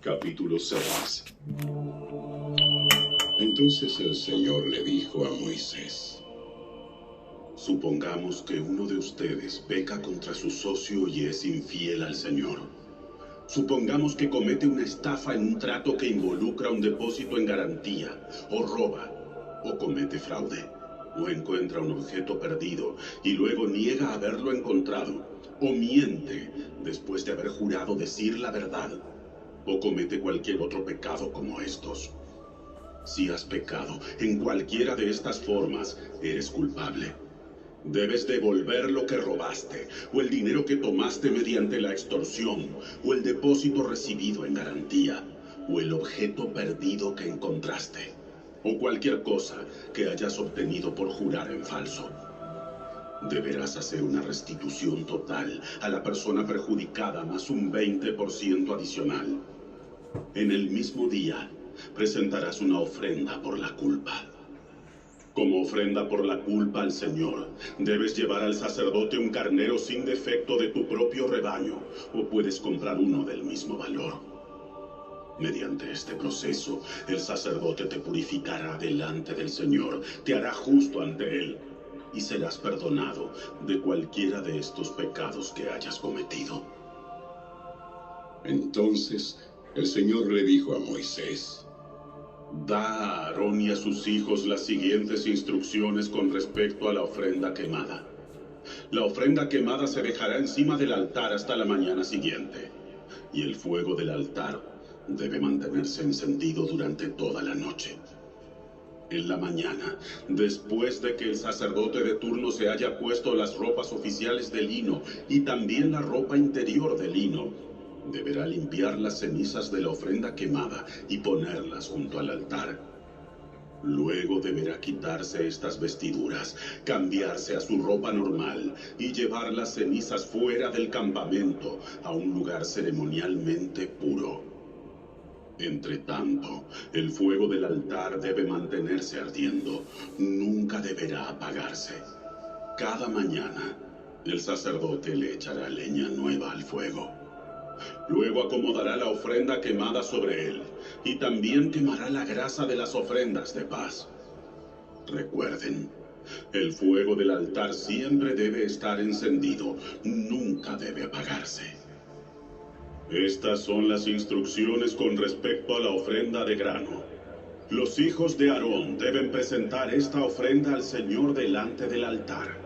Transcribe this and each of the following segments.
Capítulo 6. Entonces el Señor le dijo a Moisés: supongamos que uno de ustedes peca contra su socio y es infiel al Señor. Supongamos que comete una estafa en un trato que involucra un depósito en garantía, o roba, o comete fraude, o encuentra un objeto perdido y luego niega haberlo encontrado, o miente después de haber jurado decir la verdad, o comete cualquier otro pecado como estos. Si has pecado en cualquiera de estas formas, eres culpable. Debes devolver lo que robaste, o el dinero que tomaste mediante la extorsión, o el depósito recibido en garantía, o el objeto perdido que encontraste, o cualquier cosa que hayas obtenido por jurar en falso. Deberás hacer una restitución total a la persona perjudicada más un 20% adicional. En el mismo día, presentarás una ofrenda por la culpa. Como ofrenda por la culpa al Señor, debes llevar al sacerdote un carnero sin defecto de tu propio rebaño, o puedes comprar uno del mismo valor. Mediante este proceso, el sacerdote te purificará delante del Señor, te hará justo ante Él, y serás perdonado de cualquiera de estos pecados que hayas cometido. Entonces, el Señor le dijo a Moisés: da a Aarón y a sus hijos las siguientes instrucciones con respecto a la ofrenda quemada. La ofrenda quemada se dejará encima del altar hasta la mañana siguiente, y el fuego del altar debe mantenerse encendido durante toda la noche. En la mañana, después de que el sacerdote de turno se haya puesto las ropas oficiales de lino y también la ropa interior de lino, deberá limpiar las cenizas de la ofrenda quemada y ponerlas junto al altar. Luego deberá quitarse estas vestiduras, cambiarse a su ropa normal y llevar las cenizas fuera del campamento a un lugar ceremonialmente puro. Entre tanto, el fuego del altar debe mantenerse ardiendo, nunca deberá apagarse. Cada mañana, el sacerdote le echará leña nueva al fuego. Luego acomodará la ofrenda quemada sobre él, y también quemará la grasa de las ofrendas de paz. Recuerden, el fuego del altar siempre debe estar encendido, nunca debe apagarse. Estas son las instrucciones con respecto a la ofrenda de grano. Los hijos de Aarón deben presentar esta ofrenda al Señor delante del altar.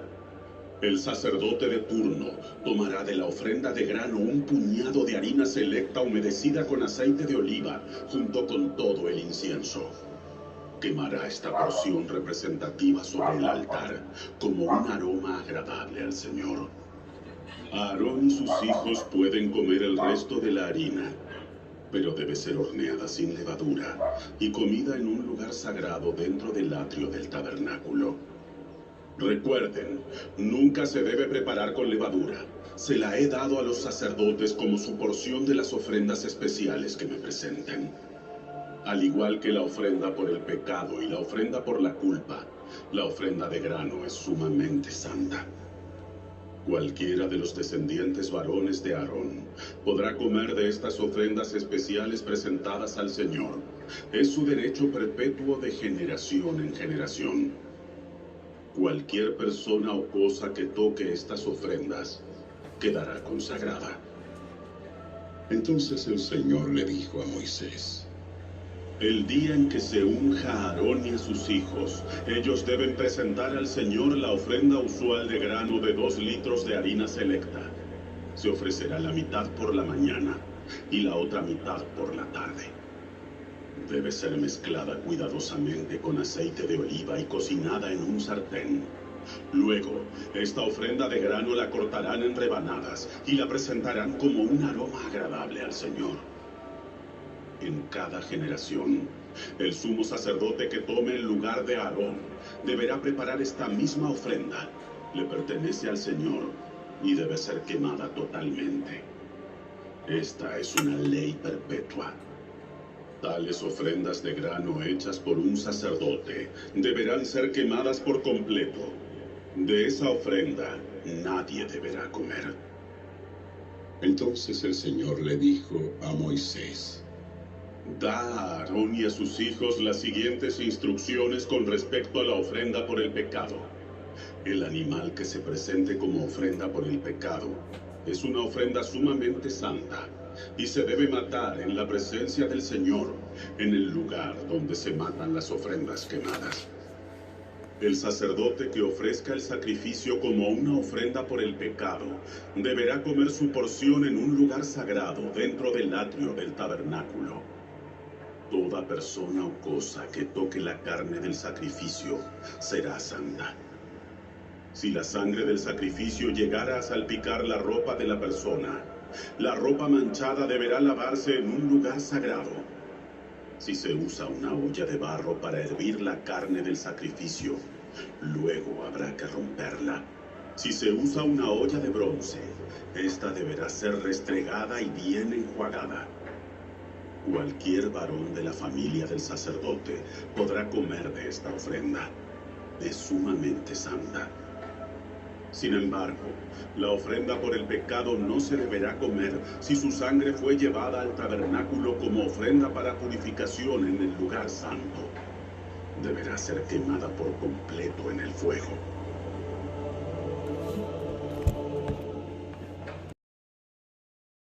El sacerdote de turno tomará de la ofrenda de grano un puñado de harina selecta humedecida con aceite de oliva, junto con todo el incienso. Quemará esta porción representativa sobre el altar, como un aroma agradable al Señor. Aarón y sus hijos pueden comer el resto de la harina, pero debe ser horneada sin levadura y comida en un lugar sagrado dentro del atrio del tabernáculo. Recuerden, nunca se debe preparar con levadura. Se la he dado a los sacerdotes como su porción de las ofrendas especiales que me presenten. Al igual que la ofrenda por el pecado y la ofrenda por la culpa, la ofrenda de grano es sumamente santa. Cualquiera de los descendientes varones de Aarón podrá comer de estas ofrendas especiales presentadas al Señor. Es su derecho perpetuo de generación en generación. Cualquier persona o cosa que toque estas ofrendas quedará consagrada. Entonces el Señor le dijo a Moisés: el día en que se unja a Aarón y a sus hijos, ellos deben presentar al Señor la ofrenda usual de grano de 2 litros de harina selecta. Se ofrecerá la mitad por la mañana y la otra mitad por la tarde. Debe ser mezclada cuidadosamente con aceite de oliva y cocinada en un sartén. Luego, esta ofrenda de grano la cortarán en rebanadas y la presentarán como un aroma agradable al Señor. En cada generación, el sumo sacerdote que tome el lugar de Aarón deberá preparar esta misma ofrenda. Le pertenece al Señor y debe ser quemada totalmente. Esta es una ley perpetua. Tales ofrendas de grano hechas por un sacerdote deberán ser quemadas por completo. De esa ofrenda nadie deberá comer. Entonces el Señor le dijo a Moisés: Da a Aarón y a sus hijos las siguientes instrucciones con respecto a la ofrenda por el pecado. El animal que se presente como ofrenda por el pecado es una ofrenda sumamente santa y se debe matar en la presencia del Señor, en el lugar donde se matan las ofrendas quemadas. El sacerdote que ofrezca el sacrificio como una ofrenda por el pecado deberá comer su porción en un lugar sagrado dentro del atrio del tabernáculo. Toda persona o cosa que toque la carne del sacrificio será santa. Si la sangre del sacrificio llegara a salpicar la ropa de la persona, la ropa manchada deberá lavarse en un lugar sagrado. Si se usa una olla de barro para hervir la carne del sacrificio, luego habrá que romperla. Si se usa una olla de bronce, esta deberá ser restregada y bien enjuagada. Cualquier varón de la familia del sacerdote podrá comer de esta ofrenda. Es sumamente santa. Sin embargo, la ofrenda por el pecado no se deberá comer si su sangre fue llevada al tabernáculo como ofrenda para purificación en el lugar santo. Deberá ser quemada por completo en el fuego.